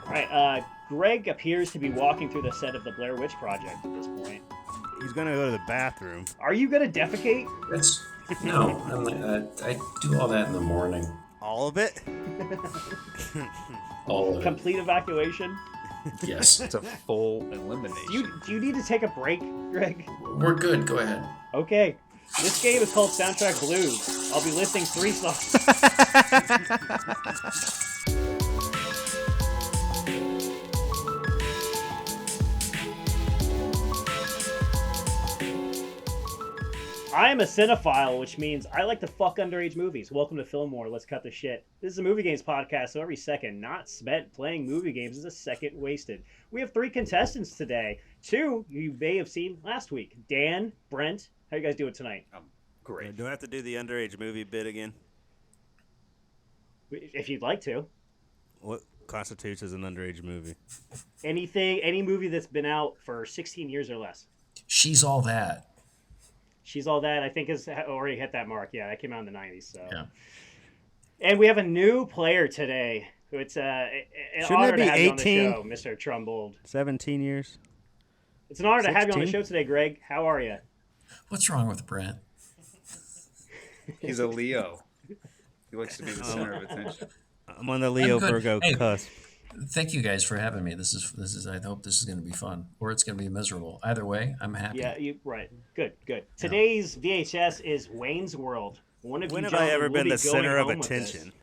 All right, Greg appears to be walking through the set of the Blair Witch Project at this point. He's gonna go to the bathroom. Are you gonna defecate? No. I do all that in the morning. All of it? All of it. Complete evacuation? Yes. It's a full elimination. Do you need to take a break, Greg? We're good. Go ahead. Okay. This game is called Soundtrack Blues. I'll be listing 3 songs. I am a cinephile, which means I like to fuck underage movies. Welcome to Filmwar. Let's cut the shit. This is a movie games podcast, so every second not spent playing movie games is a second wasted. We have 3 contestants today. 2 you may have seen last week. Dan, Brent, how you guys doing tonight? Great. Do I have to do the underage movie bit again? If you'd like to. What constitutes as an underage movie? Any movie that's been out for 16 years or less. She's all that. She's All That, I think, has already hit that mark. Yeah, that came out in the 90s. So. Yeah. And we have a new player today. It's an honor to have you on the 18? show, Mr. Trumbold. 17 years? It's an honor to have you on the 16? show today, Greg. How are you? What's wrong with Brent? He's a Leo. He likes to be the center of attention. I'm on the Leo good. Virgo Hey. cusp. Thank you guys for having me. This is. I hope this is going to be fun, or it's going to be miserable. Either way, I'm happy. Yeah, right. Good. Today's VHS is Wayne's World. One of When you have I gentlemen ever will been be the center of going home with this attention?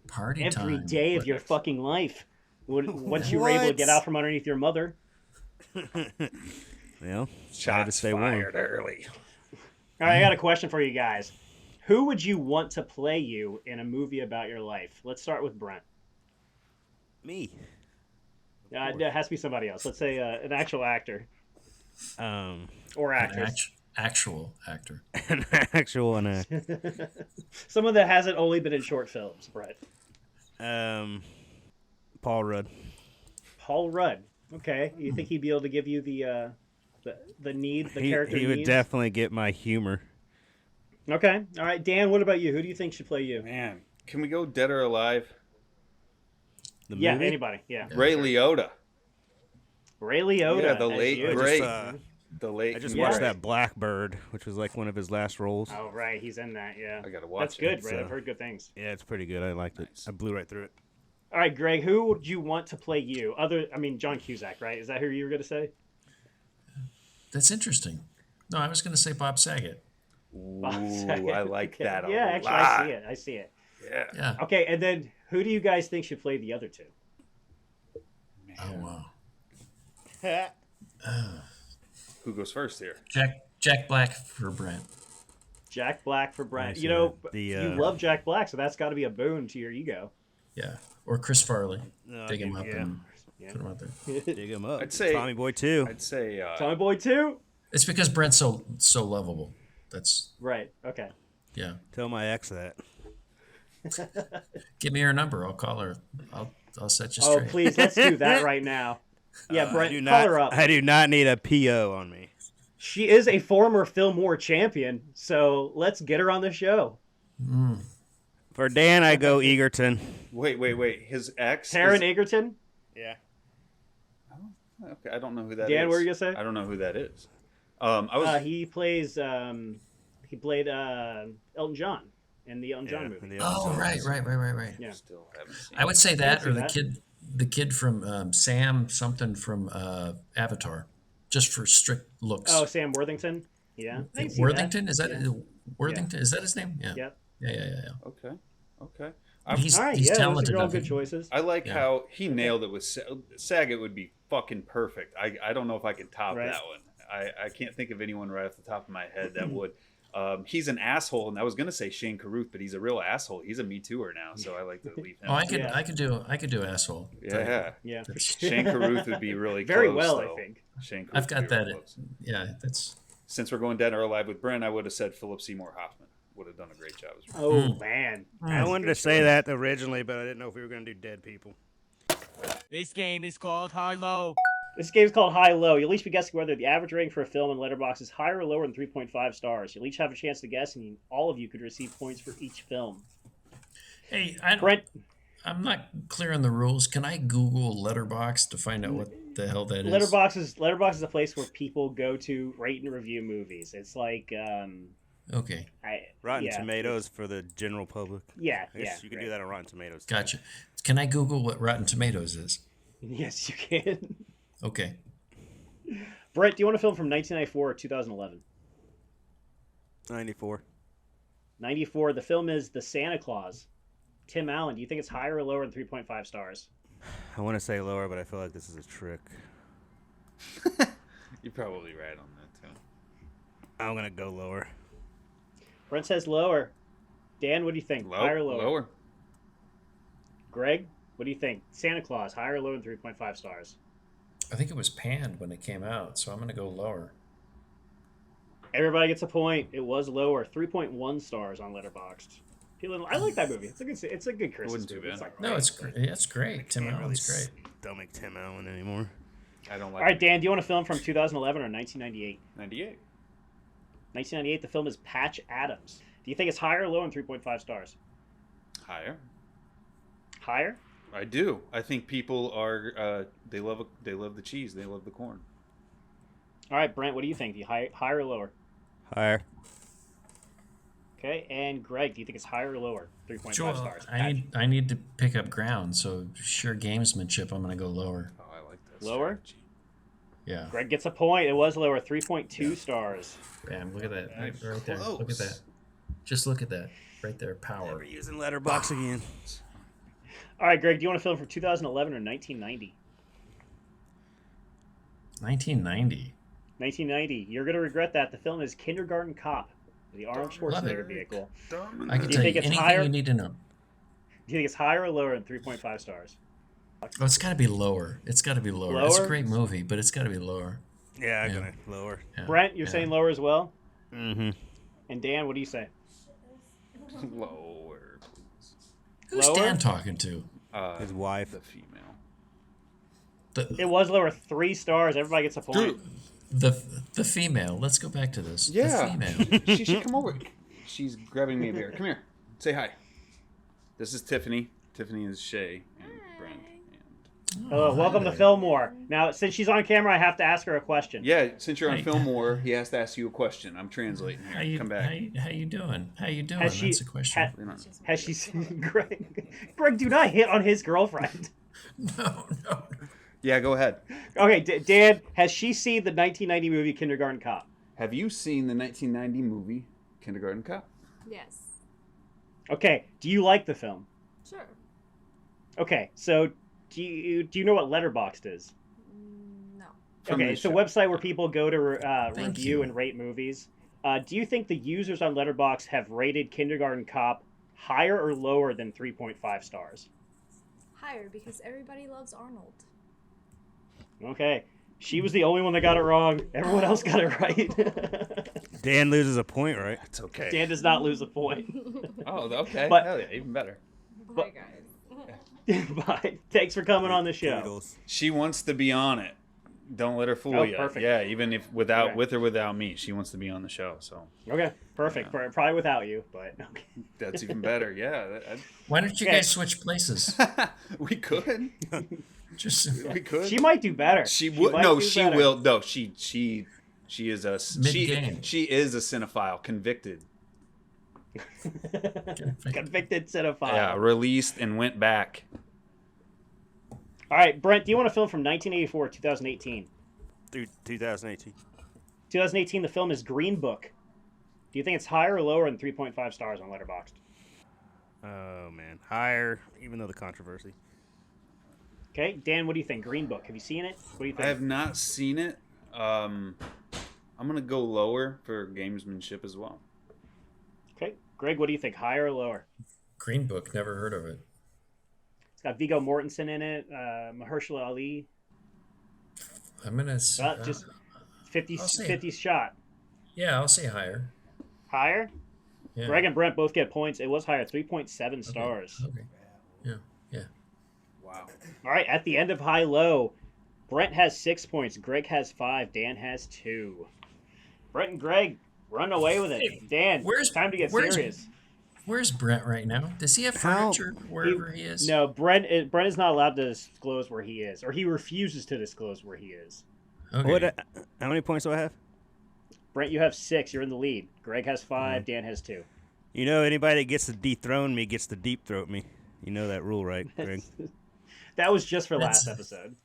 Party every time. day of your fucking life. Once you were able to get out from underneath your mother. Well, hard to Shots stay warm. fired early. All right, I got a question for you guys. Who would you want to play you in a movie about your life? Let's start with Brent. Me. It has to be somebody else. Let's say an actual actor or An actress. actual actor. An actual one. Someone that hasn't only been in short films, Brett. Paul Rudd. Paul Rudd. Okay, you think he'd be able to give you the character He would needs? definitely get my humor. Okay, all right, Dan. What about you? Who do you think should play you? Man, can we go Dead or Alive? The Yeah, movie? anybody. Yeah, Ray Liotta. Ray Liotta. Yeah, the as late you. great. I The late. I just great. watched that Blackbird, which was like one of his last roles. Oh right, he's in that. Yeah, I gotta watch That's it. good, It's, Brett. I've heard good things. Yeah, it's pretty good. I liked it. Nice. I blew right through it. All right, Greg. Who would you want to play you? John Cusack, right? Is that who you were going to say? That's interesting. No, I was going to say Bob Saget. Ooh, Saget. I like Okay. that a Yeah, actually, lot. I see it. Yeah. Yeah. Okay, and then who do you guys think should play the other 2? Oh wow. Who goes first here? Jack Black for Brent. Jack Black for Brent. Nice, You know, yeah. you love Jack Black, so that's got to be a boon to your ego. Yeah. Or Chris Farley. No, Dig him up yeah. and Yeah. put him out there. Dig him up. I'd say- Tommy Boy too. I'd say. Tommy Boy 2? It's because Brent's so lovable. That's Right, okay. yeah. Tell my ex that. Give me her number. I'll call her. I'll set you Oh, straight. please, let's do that right now. Yeah, I Brent, do call not. her up. I do not need a PO on me. She is a former Filmwar champion, so let's get her on the show. For Dan, I go Egerton. Wait. His ex. Taron is- Egerton? Yeah. Okay, I don't know who that is. Dan, what were you gonna say? I don't know who that is. I was. He plays. He played Elton John in the Elton John movie. Oh, right. Yeah. Still haven't seen. I would say that, or see the kid from Sam something from Avatar, just for strict looks. Oh, Sam Worthington. Yeah. I can see Worthington that. is that Yeah. Worthington? Is that his name? Yeah. Yep. Yeah. Okay. He's All right. he's Yeah, talented. those are all I good think. choices. I like Yeah. how he nailed it with Saget. Would be fucking perfect. I don't know if I can top Right. that one. I can't think of anyone right off the top of my head that would. He's an asshole, and I was gonna say Shane Carruth, but he's a real asshole. He's a Me Tooer now, so I like to leave him. Oh, I Yeah. could do asshole. Yeah, Yeah. Shane Carruth would be really Very close, well, though. I think. Shane Carruth I've would got be real that. close. Yeah, that's. Since we're going Dead or Alive with Brent, I would have said Philip Seymour Hoffman. Would have done a great job as well. Oh man. I wanted to say that originally, but I didn't know if we were going to do dead people. This game is called High Low. This game's called High Low. You'll each be guessing whether the average rating for a film in Letterboxd is higher or lower than 3.5 stars. You'll each have a chance to guess, and all of you could receive points for each film. Hey, Brent, I'm not clear on the rules. Can I Google Letterbox to find out what the hell that is? Letterbox is a place where people go to rate and review movies. It's like Okay, Rotten Tomatoes for the general public. Yeah, I guess you can do that on Rotten Tomatoes. Too. gotcha. Can I Google what Rotten Tomatoes is? Yes, you can. Okay. Brent, do you want a film from 1994 or 2011? 94. 94. The film is The Santa Claus. Tim Allen, do you think it's higher or lower than 3.5 stars? I want to say lower, but I feel like this is a trick. You're probably right on that too. I'm gonna go lower. Brent says lower. Dan, what do you think? Higher or lower? Lower. Greg, what do you think? Santa Claus, higher or lower than 3.5 stars? I think it was panned when it came out, so I'm going to go lower. Everybody gets a point. It was lower. 3.1 stars on Letterboxd. I like that movie. It's a good Christmas Wasn't too movie. bad. It's like, No, it's great. It's great. Tim Can't Allen's really great. Stomach Tim Allen anymore. I don't like All right, Dan, do you want a film from 2011 or 1998? 98. 1998, the film is Patch Adams. Do you think it's higher or lower than 3.5 stars? Higher. Higher? I do. I think people are they love the cheese. They love the corn. All right, Brent, what do you think? Do you higher or lower? Higher. Okay, and Greg, do you think it's higher or lower? 3.5 Joel, stars. I need to pick up ground, so sure gamesmanship, I'm going to go lower. Oh, I like that. Lower? Strategy. Yeah. Greg gets a point. It was lower, 3.2 stars. Bam, look at that. Right there. Close. Look at that. Just look at that. Right there. Power. Never using Letterbox again. All right, Greg, do you want a film from 2011 or 1990? 1990. 1990. You're going to regret that. The film is Kindergarten Cop, the Arnold Schwarzenegger vehicle. I can Do you tell think you it's anything higher? you need to know. Do you think it's higher or lower than 3.5 stars? Oh, it's got to be lower. It's got to be lower. It's a Lower? great movie, but it's got to be lower. Yeah, I'm Yeah. gonna lower. Yeah. Brent, you're Yeah. saying lower as well? Mm-hmm. And Dan, what do you say? Lower, please. Who's Lower? Dan talking to? His wife. The female. It was lower, 3 stars. Everybody gets a point. The female. Let's go back to this. Yeah. The female. She should come over. She's grabbing me a beer. Come here. Say hi. This is Tiffany. Tiffany is Shay and Brent. And... Welcome to Filmwar. Now, since she's on camera, I have to ask her a question. Yeah, since you're on Hey. Filmwar, he has to ask you a question. I'm translating How here. you, Come back. How you doing? How you doing? Has she- That's a question. Has she seen Greg? Greg, do not hit on his girlfriend. No. Yeah, go ahead. Okay, Dan, has she seen the 1990 movie Kindergarten Cop? Have you seen the 1990 movie Kindergarten Cop? Yes. Okay, do you like the film? Sure. Okay, so do you know what Letterboxd is? No. From Okay, the it's a show. website where people go to Thank review you. and rate movies. Do you think the users on Letterboxd have rated Kindergarten Cop higher or lower than 3.5 stars? Higher, because everybody loves Arnold. Okay, she was the only one that got it wrong. Everyone else got it right. Dan loses a point, right? It's okay. Dan does not lose a point. Oh, okay. But- Hell yeah, even better. Bye, guys. Bye. Thanks for coming on the show. Doodles. She wants to be on it. Don't let her fool Oh, you. perfect. Yeah, even if Okay. with or without me, she wants to be on the show. So Okay, perfect. Probably without you, but okay. that's even better. Yeah, Why don't you Okay. guys switch places? we could. Just We could. She might do better. She would. might No, do she better. will. No, she is a Mid-game. she is a cinephile, convicted. Convicted cinephile. Yeah, released and went back. All right, Brent, do you want a film from 1984 or 2018? Through 2018. 2018, the film is Green Book. Do you think it's higher or lower than 3.5 stars on Letterboxd? Oh man, higher. Even though the controversy. Okay, Dan, what do you think? Green Book. Have you seen it? What do you I think? have not seen it. I'm gonna go lower for gamesmanship as well. Okay, Greg, what do you think? Higher or lower? Green Book. Never heard of it. It's got Viggo Mortensen in it, Mahershala Ali. I'm gonna. Just 50 I'll say 50 shot. Yeah, I'll say higher. Higher? Yeah. Greg and Brent both get points. It was higher, 3.7 stars. Okay. Yeah. Wow. All right, at the end of High Low, Brent has 6 points, Greg has 5, Dan has 2. Brent and Greg run away with it. Hey, Dan, where's- time to get where's- serious. Where's Brent right now? Does he have How- furniture wherever he is? No, Brent is not allowed to disclose where he is, or he refuses to disclose where he is. Okay. How many points do I have? Brent, you have 6. You're in the lead. Greg has 5. Dan has 2. You know, anybody that gets to dethrone me gets to deep throat me. You know that rule, right, Greg? That was just for That's- last episode.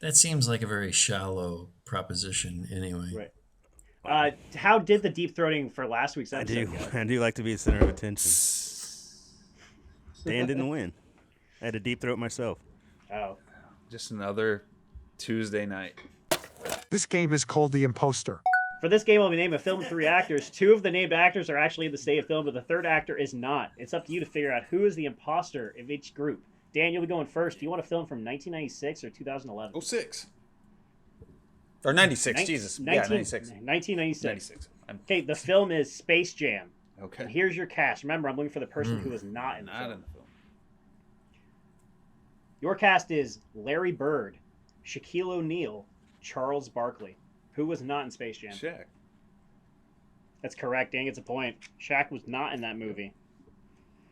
That seems like a very shallow proposition anyway. Right. How did the deep throating for last week's I episode do. go? I do like to be the center of attention. Dan didn't win. I had to deep throat myself. Oh. Just another Tuesday night. This game is called The Imposter. For this game, I'll be naming a film with 3 actors. 2 of the named actors are actually in the state of film, but the 3rd actor is not. It's up to you to figure out who is the imposter of each group. Dan, you'll be going first. Do you want a film from 1996 or 2011? 06. Or 96, Jesus. 96. 1996. 96. Okay, the film is Space Jam. Okay. And here's your cast. Remember, I'm looking for the person who is not in the Not film. in the film. Your cast is Larry Bird, Shaquille O'Neal, Charles Barkley. Who was not in Space Jam? Shaq. That's correct. Dan gets a point. Shaq was not in that movie.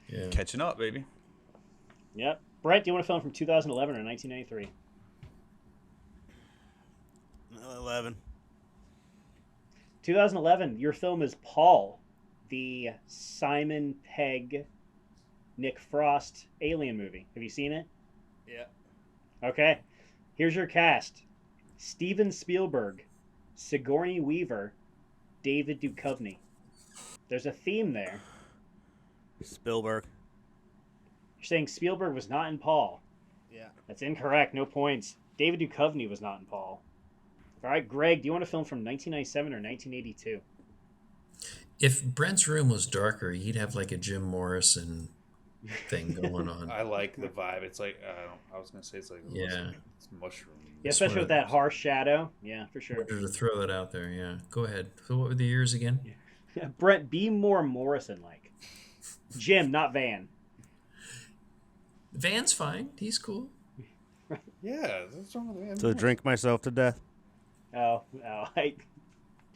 Yeah. Catching up, baby. Yep. Brent, do you want a film from 2011 or 1993? 11. 2011, your film is Paul, the Simon Pegg, Nick Frost alien movie. Have you seen it? Yeah. Okay. Here's your cast. Steven Spielberg, Sigourney Weaver, David Duchovny. There's a theme there. Spielberg. You're saying Spielberg was not in Paul. Yeah. That's incorrect. No points. David Duchovny was not in Paul. All right, Greg, do you want a film from 1997 or 1982? If Brent's room was darker, he'd have like a Jim Morrison thing going on. I like the vibe. It's like, I was going to say it's like Yeah. it's mushroom. Yeah, especially with that harsh shadow. Yeah, for sure. Better to throw it out there, yeah. Go ahead. So what were the years again? Brent, be more Morrison-like. Jim, not Van. Van's fine. He's cool. Yeah, what's wrong with that? So drink myself to death. Oh,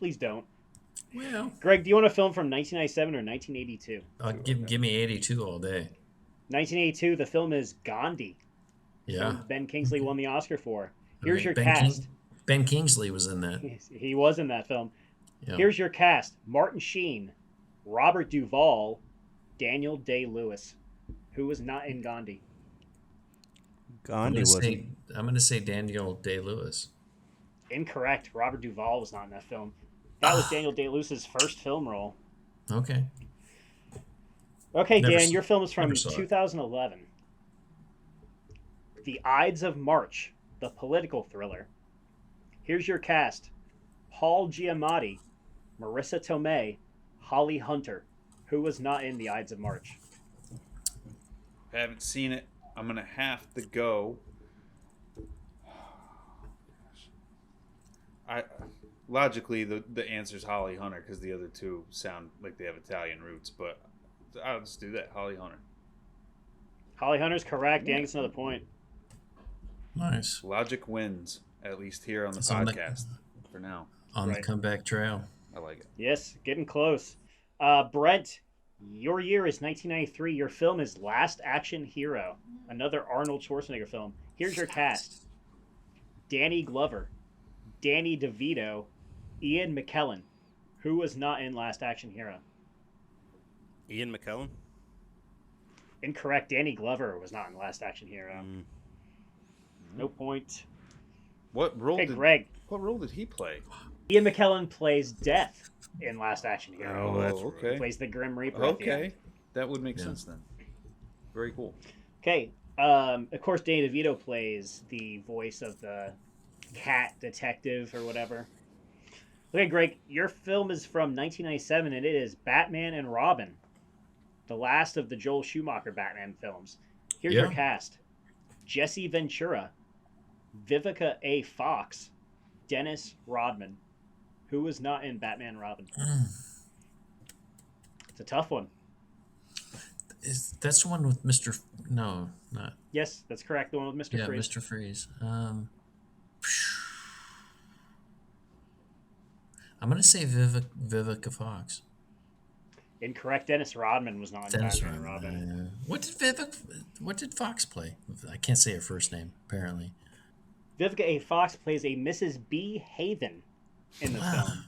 please don't. Well, Greg, do you want a film from 1997 or 1982? give me 82 all day. 1982, the film is Gandhi. Yeah. Ben Kingsley won the Oscar for. Here's your Ben cast. Ben Kingsley was in that. He was in that film. Yeah. Here's your cast. Martin Sheen, Robert Duvall, Daniel Day-Lewis. Who was not in Gandhi? Gandhi wasn't. I'm going to say Daniel Day-Lewis. Incorrect. Robert Duvall was not in that film. That was Daniel Day-Lewis's first film role. Okay. Okay, Never Dan, s- your film is from never saw it. 2011. The Ides of March, the political thriller. Here's your cast. Paul Giamatti, Marissa Tomei, Holly Hunter. Who was not in The Ides of March? Haven't seen it. I'm going to have to go. Logically, the answer is Holly Hunter because the other two sound like they have Italian roots, but I'll just do that. Holly Hunter. Holly Hunter's correct. Dan gets another point. Nice. Logic wins, at least here on the It's on the- podcast for now. On Right. the comeback trail. I like it. Yes, getting close. Brent, your year is 1993. Your film is Last Action Hero, another Arnold Schwarzenegger film. Here's your cast. Danny Glover, Danny DeVito, Ian McKellen. Who was not in Last Action Hero? Ian McKellen. Incorrect. Danny Glover was not in Last Action Hero. No point. What role Hey, did Greg. What role did he play? Ian McKellen plays Death in Last Action Hero. Oh, that's okay. He plays the Grim Reaper. at the end. Okay, that would make Yeah. sense then. Very cool. Okay. Of course, Danny DeVito plays the voice of the cat detective or whatever. Okay, Greg, your film is from 1997, and it is Batman and Robin, the last of the Joel Schumacher Batman films. Here's your Yeah. cast. Jesse Ventura, Vivica A. Fox, Dennis Rodman. Who was not in Batman and Robin? It's a tough one. That's the one with Mr. No, not. Yes, that's correct. The one with Mr. Yeah, Freeze. Mr. Freeze. I'm going to say Vivica Fox. Incorrect. Dennis Rodman was not in Dennis Batman and Rodman. Robin. What did Fox play? I can't say her first name. Apparently. Vivica A. Fox plays a Mrs. B. Haven in the film.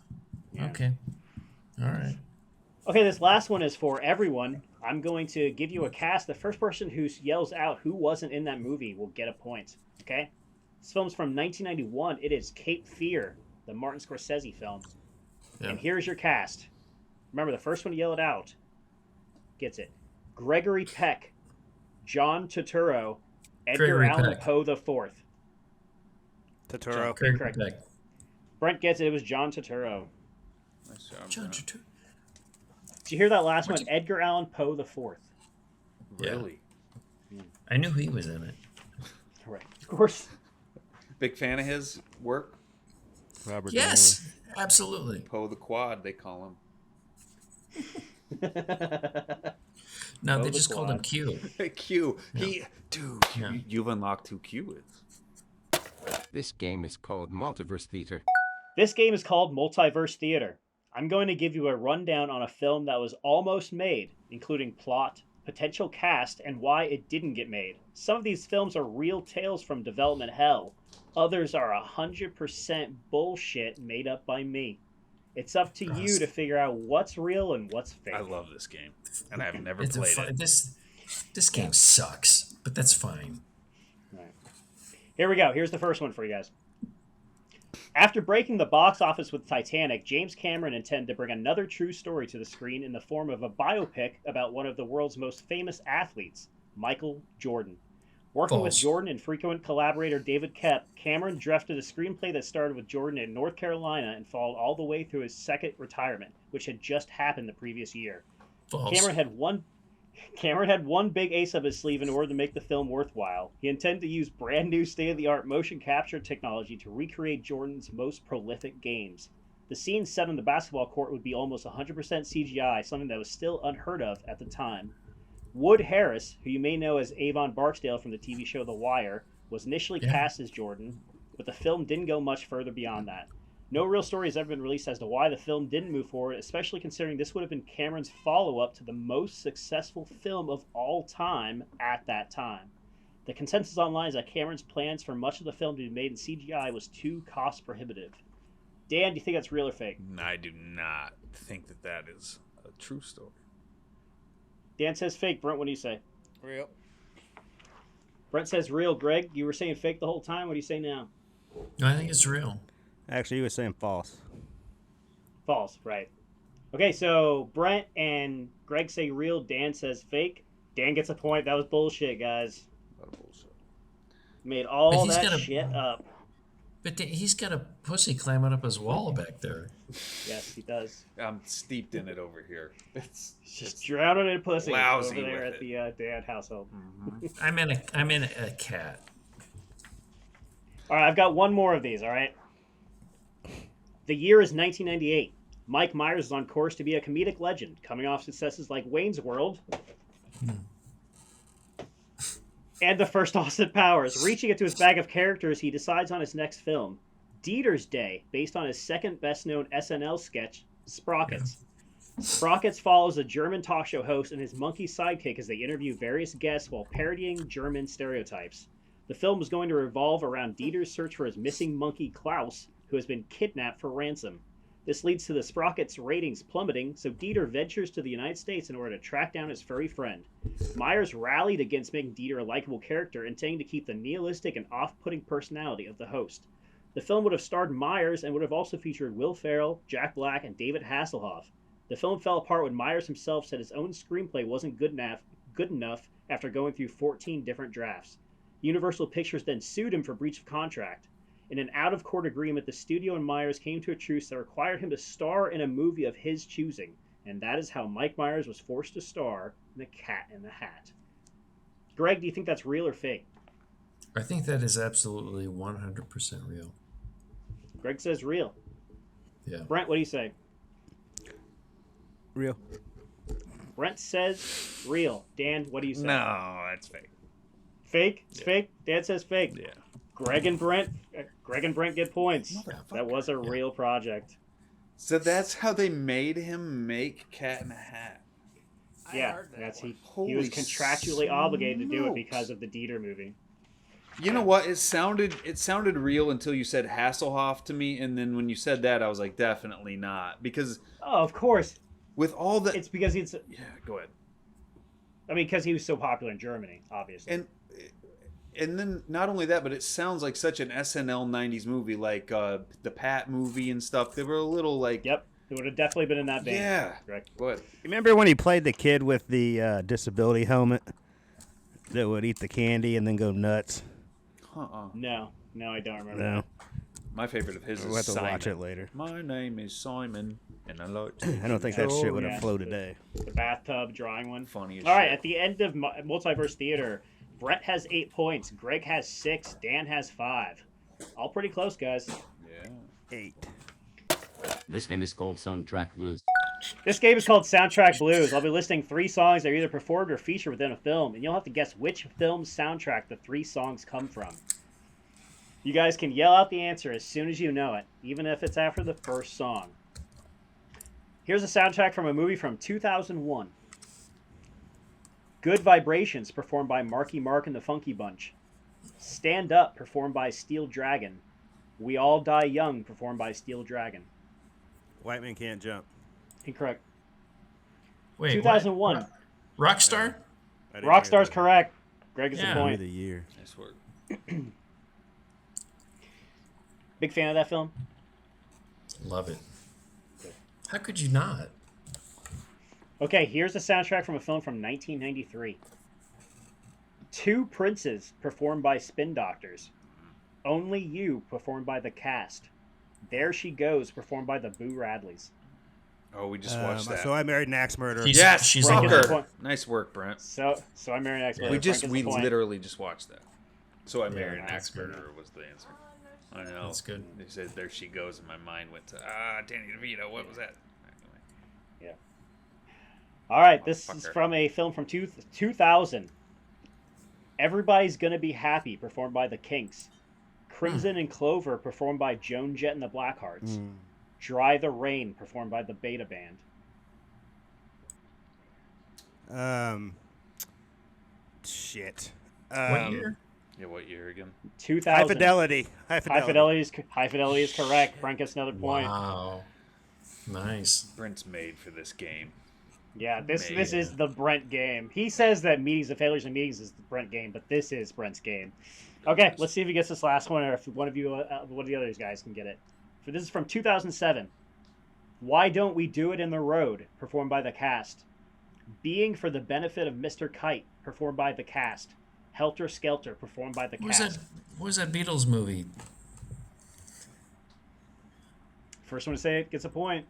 Yeah. Okay. All right. Okay, this last one is for everyone. I'm going to give you a cast. The first person who yells out who wasn't in that movie will get a point. Okay? This film's from 1991. It is Cape Fear, the Martin Scorsese film. Yeah. And here's your cast. Remember, the first one to yell it out gets it. Gregory Peck, John Turturro, Edgar Gregory Allan Peck. Poe the Fourth. Totoro. Gregory correct. Peck. Brent gets it. It was John Turturro. Nice job, John Brent. Turturro. Did you hear that last What's one? Edgar Allan Poe the Fourth. Yeah. Really? I knew he was in it. Correct. Of course. Big fan of his work. Robert. Yes, absolutely. Poe the Quad, they call No, Oh, they the just called him quad. Q. him. Q. Dude, Yeah. you've unlocked who Q is. This game is called Multiverse Theater. This game is called Multiverse Theater. I'm going to give you a rundown on a film that was almost made, including plot, potential cast, and why it didn't get made. Some of these films are real tales from development hell. Others are 100% bullshit made up by me. It's up to you to figure out what's real and what's fake. I love this game, and I've never It's a played fu- it. This game sucks, but that's fine. Right. Here we go. Here's the first one for you guys. After breaking the box office with Titanic, James Cameron intended to bring another true story to the screen in the form of a biopic about one of the world's most famous athletes, Michael Jordan. Working with False. Jordan and frequent collaborator David Koepp, Cameron drafted a screenplay that started with Jordan in North Carolina and followed all the way through his second retirement, which had just happened the previous year. False. Cameron had one big ace up his sleeve in order to make the film worthwhile. He intended to use brand new state-of-the-art motion capture technology to recreate Jordan's most prolific games. The scene set on the basketball court would be almost 100% CGI, something that was still unheard of at the time. Wood Harris, who you may know as Avon Barksdale from the TV show The Wire, was initially cast as Jordan, but the film didn't go much further beyond that. No real story has ever been released as to why the film didn't move forward, especially considering this would have been Cameron's follow-up to the most successful film of all time at that time. The consensus online is that Cameron's plans for much of the film to be made in CGI was too cost-prohibitive. Dan, do you think that's real or fake? I do not think that is a true story. Dan says fake. Brent, what do you say? Real. Brent says real. Greg, you were saying fake the whole time. What do you say now? No, I think it's real. Actually, he was saying false. False, right. Okay, so Brent and Greg say real. Dan says fake. Dan gets a point. That was bullshit, guys. A lot of bullshit. Made all But he's that got a- shit up. But he's got a pussy climbing up his wall back there. Yes, he does. I'm steeped in it over here. It's Just drowning in pussy lousy over there with at it. the Dan household. I'm in a cat. All right, I've got one more of these, all right? The year is 1998. Mike Myers is on course to be a comedic legend, coming off successes like Wayne's World and The First Austin Powers. Reaching into his bag of characters, he decides on his next film, Dieter's Day, based on his second best-known SNL sketch, Sprockets. Sprockets follows a German talk show host and his monkey sidekick as they interview various guests while parodying German stereotypes. The film is going to revolve around Dieter's search for his missing monkey Klaus, who has been kidnapped for ransom. This leads to the Sprockets' ratings plummeting, so Dieter ventures to the United States in order to track down his furry friend. Myers rallied against making Dieter a likable character, intending to keep the nihilistic and off-putting personality of the host. The film would have starred Myers and would have also featured Will Ferrell, Jack Black, and David Hasselhoff. The film fell apart when Myers himself said his own screenplay wasn't good enough after going through 14 different drafts. Universal Pictures then sued him for breach of contract. In an out-of-court agreement, the studio and Myers came to a truce that required him to star in a movie of his choosing, and that is how Mike Myers was forced to star in The Cat in the Hat. Greg, do you think that's real or fake? I think that is absolutely 100% real. Greg says real. Yeah. Brent, what do you say? Real. Brent says real. Dan, what do you say? no, that's fake. Fake? It's fake? Dan says fake. Yeah. Greg and Brent get points. That was a real project. So that's how they made him make Cat in a Hat. Yeah, that's he Holy was contractually obligated to do it smokes. because of the Dieter movie. You know what? It sounded real until you said Hasselhoff to me, and then when you said that, I was like, definitely not. Because Oh, of course. with all the It's because he's. yeah, go ahead. I mean, because he was so popular in Germany, obviously. And then not only that, but it sounds like such an SNL '90s movie, like the Pat movie and stuff. They were a little like Yep, it would have definitely been in that vein. yeah. Correct. Go ahead. Remember when he played the kid with the disability helmet that would eat the candy and then go nuts? No, I don't remember. No. My favorite of his We'll is have to Simon. watch it later. My name is Simon, and I like. I don't think that shit would have yeah. flown today. The bathtub drawing one. Funny as All right, shit. at the end of Multiverse Theater, Brent has 8 points, Greg has 6, Dan has 5. All pretty close, guys. Yeah. 8. This game is called Soundtrack Blues. This game is called Soundtrack Blues. I'll be listing 3 songs that are either performed or featured within a film, and you'll have to guess which film's soundtrack the 3 songs come from. You guys can yell out the answer as soon as you know it, even if it's after the first song. Here's a soundtrack from a movie from 2001. Good Vibrations, performed by Marky Mark and the Funky Bunch. Stand Up, performed by Steel Dragon. We All Die Young, performed by Steel Dragon. White Man Can't Jump. Incorrect. Wait, 2001. what? Rockstar? I didn't Rockstar's hear correct. Greg gets Yeah. a that. Movie point. of the year. Nice work. Big fan of that film? Love it. How could you not? Okay, here's a soundtrack from a film from 1993. Two Princes, performed by Spin Doctors. Only You, performed by The Cast. There She Goes, performed by the Boo Radleys. Oh, we just watched that. So I Married an Axe Murderer. He's- yes, she's Frank on gets a her. point. Nice work, Brent. So I Married an Axe Murderer. We Frank gets a point. literally just watched that. So I married an that's axe murderer was the answer. I know. That's good. They said there she goes, and my mind went to Danny DeVito. What was that? Anyway. All right, this is Motherfucker. from a film from 2000. Everybody's Gonna Be Happy, performed by The Kinks. Crimson and Clover, performed by Joan Jett and the Blackhearts. Dry the Rain, performed by the Beta Band. Shit. What year? Yeah, what year again? 2000. High Fidelity. High Fidelity. High Fidelity is correct. Brent gets another point. Wow. Nice. Brent's made for this game. Yeah, this Man. is the Brent game. He says that Meetings and Failures and Meetings is the Brent game, but this is Brent's game. Okay, let's see if he gets this last one, or if one of you, one of the other guys can get it. For this is from 2007. Why Don't We Do It in the Road, performed by The Cast. Being for the Benefit of Mr. Kite, performed by The Cast. Helter Skelter, performed by The What was Cast. that? What was that Beatles movie? First one to say it gets a point.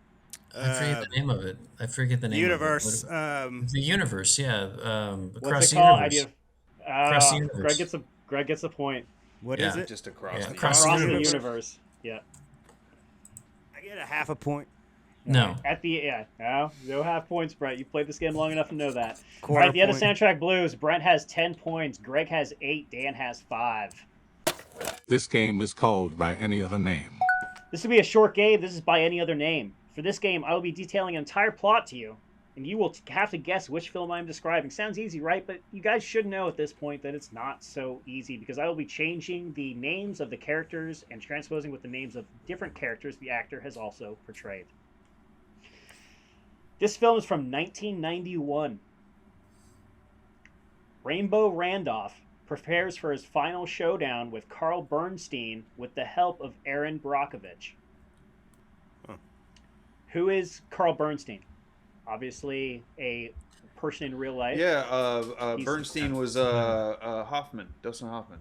I forget the name of it. I forget the name. Universe. Of it. The universe. Yeah. What's Across it the called? universe. Across the universe. Greg gets a point. What Yeah. is it? Just across Yeah, the across Across the the universe. universe. Yeah. I get a half a point. No. At the no half points, Brent. You played this game long enough to know that. All Quarter right, at the end of point. Soundtrack Blues, Brent has 10 points, Greg has 8, Dan has 5. This game is called by any other name. This will be a short game. This is by any other name. For this game, I will be detailing an entire plot to you, and you will have to guess which film I'm describing. Sounds easy, right? But you guys should know at this point that it's not so easy, because I will be changing the names of the characters and transposing with the names of different characters the actor has also portrayed. This film is from 1991. Rainbow Randolph prepares for his final showdown with Carl Bernstein with the help of Aaron Brockovich. Huh. Who is Carl Bernstein? Obviously a person in real life. Yeah, He's- Bernstein was Hoffman, Dustin Hoffman,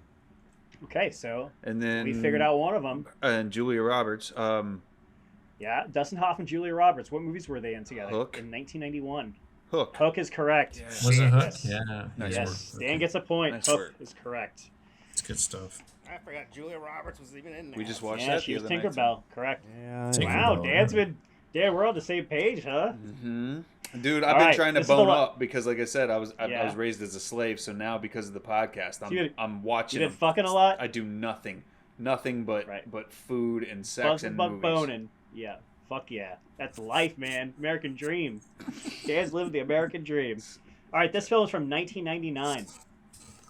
Okay, so and then we figured out one of them. and Julia Roberts. Yeah, Dustin Hoffman, Julia Roberts. What movies were they in together? Hook. In 1991. Hook. Hook is correct. Was it Hook? Yes. Yeah. Nice yeah. Yes, work. Dan gets a point. Nice Hook work. is correct. It's good stuff. I forgot Julia Roberts was even in there. We just watched Yeah, that. she the was other night, Tinkerbell. Correct. Yeah. Tinkerbell. Wow, Dan's been. Dan, we're on the same page, huh? Dude, I've All been right, trying to this is the bone one- up because, like I said, I was Yeah. raised as a slave. So now, because of the podcast, you- I'm watching. You been them. fucking a lot? I do nothing but Right. food and sex and but movies. boning. Yeah. Fuck yeah. That's life, man. American dream. Dan's living the American dream. All right, this film is from 1999.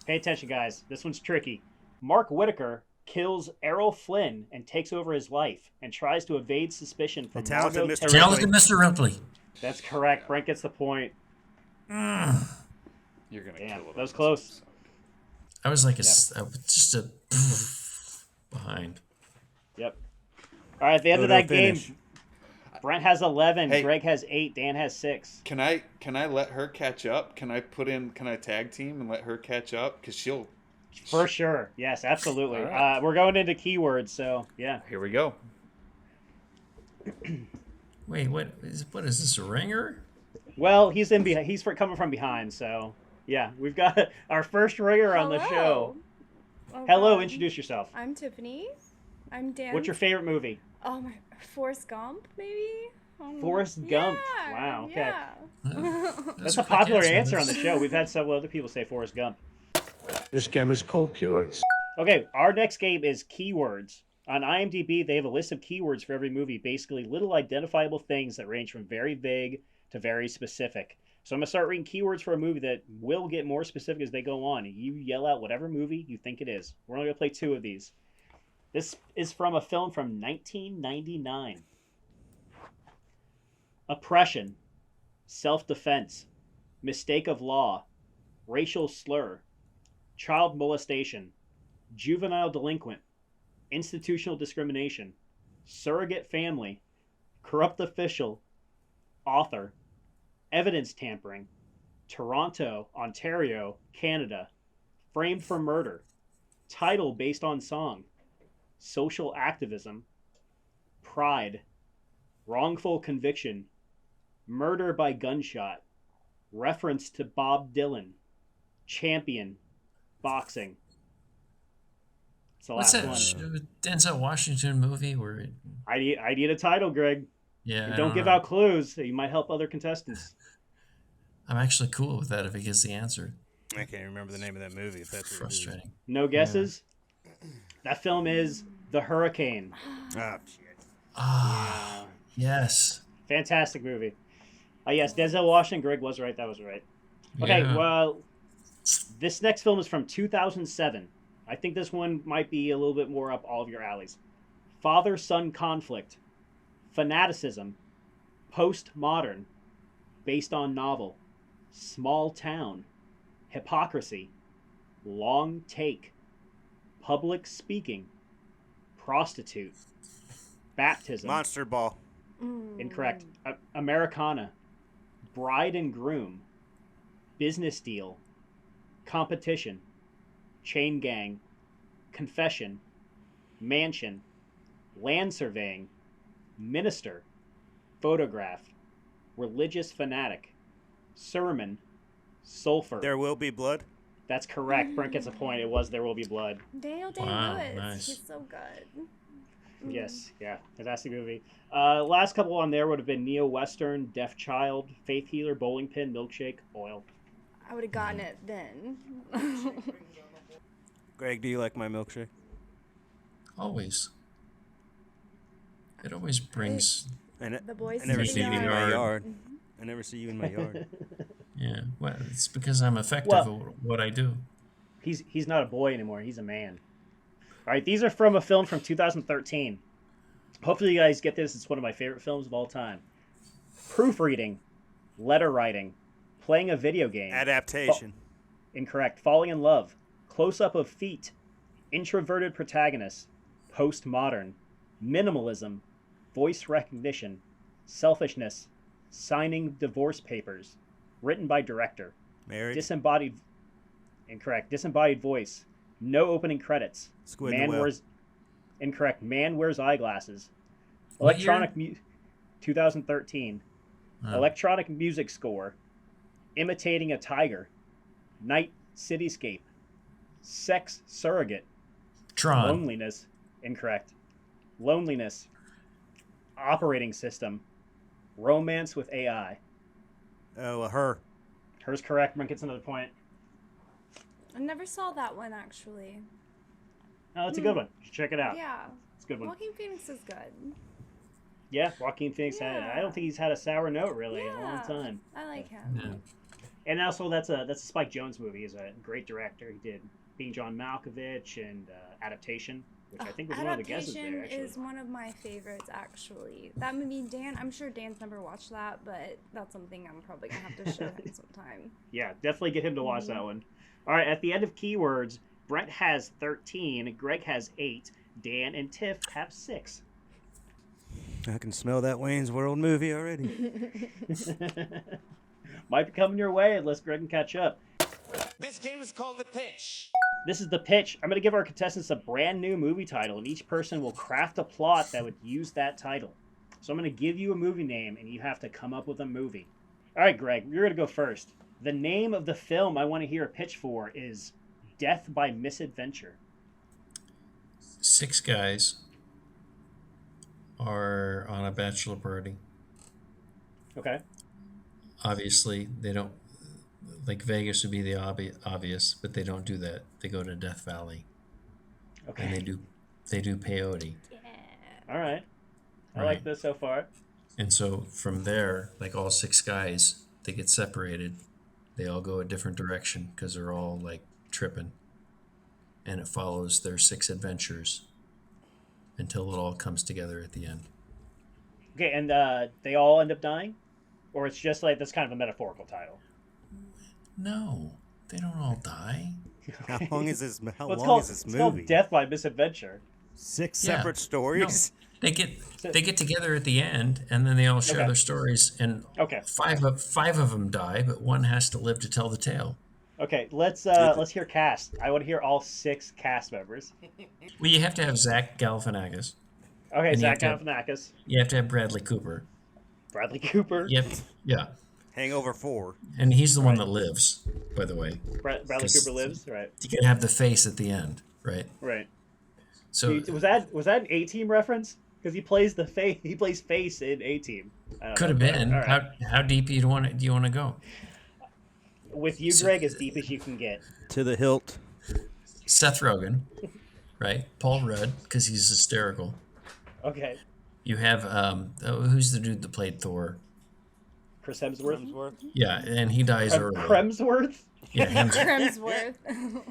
Pay attention, guys. This one's tricky. Mark Whitaker kills Errol Flynn and takes over his life and tries to evade suspicion from The talented Margot Mr. Terry. Talented Mr. Ripley. That's correct. Brent gets the point. You're gonna Damn, kill it. that was close. I was like just a behind. Yep. All right, at the end of Photo that game, finish. Brent has 11, Hey. Greg has 8, Dan has 6. Can I let her catch up? Can I tag team and let her catch up? Because she'll. For sure. Yes, absolutely. All right. We're going into keywords, so yeah. Here we go. Wait, what is this, a ringer? Well, he's coming from behind, so yeah, we've got our first ringer on the show. Oh, Hello, God. introduce yourself. I'm Tiffany. I'm Dan. What's your favorite movie? Oh my, Forrest Gump, maybe. Forrest Gump. Yeah, Wow. Okay. Yeah. That's a popular answer on the show. We've had several other people say Forrest Gump. This game is called Keywords. Okay, our next game is keywords. On IMDb, they have a list of keywords for every movie, basically little identifiable things that range from very vague to very specific. So I'm going to start reading keywords for a movie that will get more specific as they go on. You yell out whatever movie you think it is. We're only going to play 2 of these. This is from a film from 1999. Oppression, self-defense, mistake of law, racial slur, child molestation, juvenile delinquent, institutional discrimination, surrogate family, corrupt official, author, evidence tampering, Toronto, Ontario, Canada, framed for murder, title based on song, social activism, pride, wrongful conviction, murder by gunshot, reference to Bob Dylan, champion, boxing. It's the What's last that one. Denzel Washington movie where it, I need a title, Greg. yeah, And I don't give know. out clues. You might help other contestants. I'm actually cool with that if he gives the answer. I can't remember the name of that movie. If that's what it is. Frustrating. No guesses? That film is The Hurricane. Ah, shit. Ah, yes. Fantastic movie. Yes, Denzel Washington. Greg was right. That was right. Okay, Yeah. well, this next film is from 2007. I think this one might be a little bit more up all of your alleys. Father-son conflict, fanaticism, postmodern, based on novel, small town, hypocrisy, long take, public speaking, prostitute, baptism. Monster Ball. Incorrect. Americana, bride and groom, business deal, competition, chain gang, confession, mansion, land surveying, minister, photograph, religious fanatic, sermon, sulfur. There Will Be Blood. That's correct. Brent gets a point. It was There Will Be Blood. Daniel Wow, Day-Lewis. nice. He's so good. Yes, yeah, fantastic movie. Last couple on there would have been Neo-Western, Deaf Child, Faith Healer, Bowling Pin, Milkshake, Oil. I would have gotten it then. Greg, do you like my milkshake? Always. It always brings. The boys I never to the see you in yard. my yard. I never see you in my yard. Yeah, well, it's because I'm effective Well- at what I do. He's not a boy anymore. He's a man. All right, these are from a film from 2013. Hopefully you guys get this. It's one of my favorite films of all time. Proofreading, letter writing, playing a video game. Adaptation. Incorrect. Falling in love, close-up of feet, introverted protagonist, postmodern, minimalism, voice recognition, selfishness, signing divorce papers, written by director, Marriage. disembodied. Incorrect. Disembodied voice. No opening credits. Squid in Man the Whale. wears. Incorrect. Man wears eyeglasses. What Electronic 2013. Oh. Electronic music score. Imitating a tiger. Night cityscape. Sex surrogate. Tron. Loneliness. Incorrect. Loneliness. Operating system. Romance with AI. Oh, Her. Her's correct. Brent gets another point. I never saw that one actually. Oh, it's a good one. You should check it out. Yeah. It's a good one. Walking Phoenix is good. Yeah, Joaquin Phoenix had. I don't think he's had a sour note really in a long Yeah. time. I like him. Yeah. And also, that's a Spike Jonze movie. He's a great director. He did Being John Malkovich and Adaptation, which I think was one of the guesses there. Adaptation Actually, is one of my favorites, actually. That movie, I'm sure Dan's never watched that, but that's something I'm probably gonna have to show him sometime. yeah, definitely get him to watch that one. All right, at the end of keywords, Brent has 13, Greg has 8, Dan and Tiff have 6. I can smell that Wayne's World movie already. Might be coming your way unless Greg can catch up. This game is called The Pitch. This is the pitch. I'm going to give our contestants a brand new movie title, and each person will craft a plot that would use that title. So I'm going to give you a movie name, and you have to come up with a movie. All right, Greg, you're going to go first. The name of the film I want to hear a pitch for is Death by Misadventure. 6 guys are on a bachelor party. Okay. Obviously, they don't, like Vegas would be the obvious, but they don't do that. They go to Death Valley, Okay. and they do peyote. All right. I Right. like this so far. And so from there, like all 6 guys, they get separated. They all go a different direction because they're all like tripping. And it follows their 6 adventures until it all comes together at the end. Okay, and they all end up dying? Or it's just like that's kind of a metaphorical title? No, they don't all die. How long is this? How Well, long is this it's called movie? Death by Misadventure. 6 Yeah. separate stories. They get together at the end, and then they all share Okay. their stories. And Okay. five of them die, but one has to live to tell the tale. Okay, let's hear cast. I want to hear all 6 cast members. Well, you have to have Zach Galifianakis. Okay, And you Zach have to- Galifianakis, You have to have Bradley Cooper. Bradley Cooper, Yep. Yeah. Hangover 4. And he's the one that lives, by the way. Bradley 'Cause- Cooper lives, right? You gotta have the face at the end, right? Right. So Was that an A-Team reference? Because he plays he plays face in A-Team. could have been. All right. How deep do you want to go? With you, Greg, as deep as you can get. To the hilt. Seth Rogen, right? Paul Rudd, because he's hysterical. Okay. You have who's the dude that played Thor? Chris Hemsworth. Yeah, and he dies early. Kremsworth. Yeah, Hemsworth.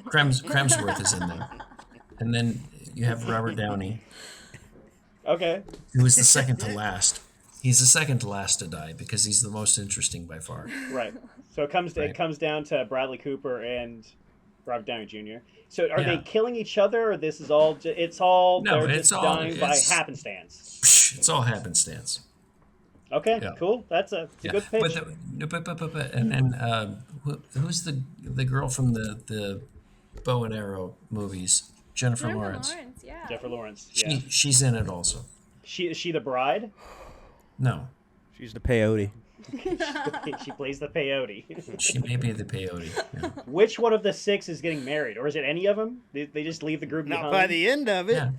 Kremsworth is in there. And then you have Robert Downey, Okay. who is the second to last. He's the second to last to die because he's the most interesting by far. Right. So it comes down to Bradley Cooper and Robert Downey Jr. So are they Yeah. killing each other, or this is all? It's all No, they're it's just all- dying by it's- happenstance. It's all happenstance. Okay. Yeah. Cool. It's a good pitch. But and then who's the girl from the bow and arrow movies? Jennifer Lawrence. Yeah. Jennifer Lawrence. Yeah. She's in it also. Is she the bride? No, She's the peyote. She plays the peyote. she may be the peyote. Yeah. Which one of the 6 is getting married, or is it any of them? They just leave the group Not behind. by the end of it. Yeah.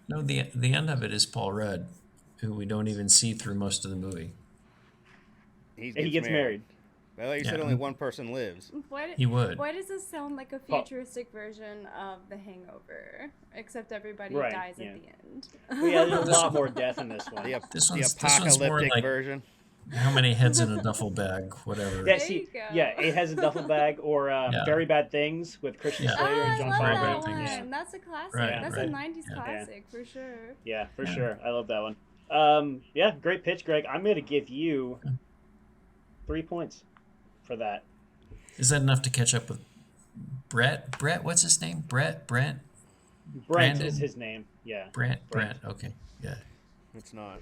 No, the end of it is Paul Rudd, who we don't even see through most of the movie. And he gets married. Well, you said Yeah. only one person lives. He would. Why does this sound like a futuristic version of The Hangover? Except everybody Right, dies yeah. at the end. But yeah, there's a lot more death in this one. This The one's more apocalyptic like version. how many heads in a duffel bag, whatever. Yeah, There see, you go. yeah, it has a duffel bag, or Yeah. Very Bad Things with Christian Yeah. Slater Oh, and I John love Very that Bad Favreau. one. Things. Yeah. That's a classic. Right, That's right. a 90s Yeah. classic for sure. Yeah, for Yeah. sure. I love that one. Yeah, great pitch, Greg. I'm going to give you 3 points for that. Is that enough to catch up with Brett? Brett, what's his name? Brent. Brent Brandon? is his name. Yeah. Brent. Okay. Yeah. It's not.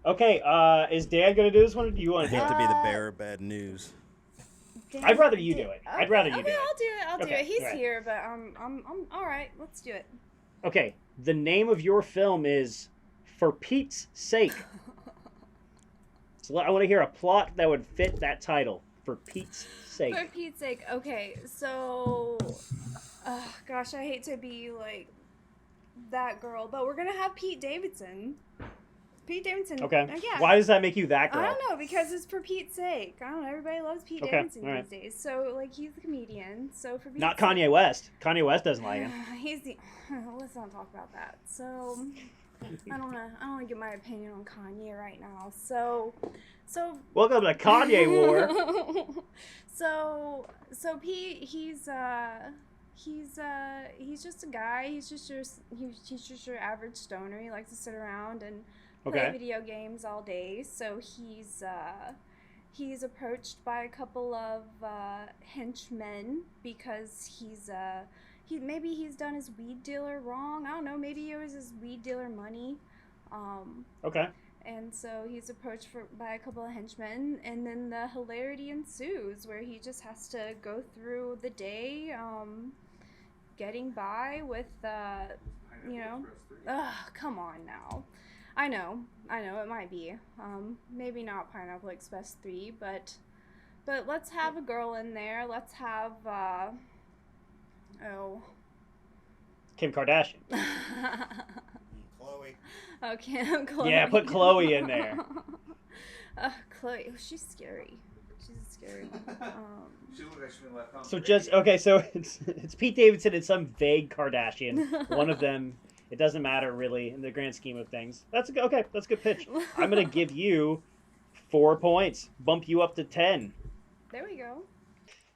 Okay, is Dan going to do this one, or do you I want to do hate it? to be the bearer of bad news. I'd rather you do it. I'd rather you do it. I'll do it. I'll do Okay, it. He's right. here, but I'm all right. Let's do it. Okay, the name of your film is For Pete's Sake. So I want to hear a plot that would fit that title. For Pete's Sake. For Pete's sake. Okay, so, gosh, I hate to be like that girl, but we're gonna have Pete Davidson. Pete Davidson. Okay. Yeah. Why does that make you that girl? I don't know, because it's for Pete's sake. I don't know. Everybody loves Pete Okay, Davidson alright. these days. So, like, he's the comedian. So, for Pete's Not sake- Kanye West. Kanye West doesn't like him. He's the. Let's not talk about that. So, I don't want to give my opinion on Kanye right now. So. Welcome to Kanye War. So Pete, he's just a guy. He's just your average stoner. He likes to sit around and play video games all day. So he's approached by a couple of henchmen because maybe he's done his weed dealer wrong. I don't know. Maybe he owes his weed dealer money. Okay. And so he's approached by a couple of henchmen, and then the hilarity ensues, where he just has to go through the day, getting by with, come on now. I know, it might be. Maybe not Pineapple Express 3, but let's have a girl in there. Let's have, Kim Kardashian. Chloe. Okay, Chloe. Yeah, put Chloe in there. Chloe. Oh, she's scary. She's scary. She looked like she been left on. So so it's Pete Davidson and some vague Kardashian. One of them. It doesn't matter really in the grand scheme of things. That's a good pitch. I'm gonna give you 4 points. Bump you up to 10. There we go.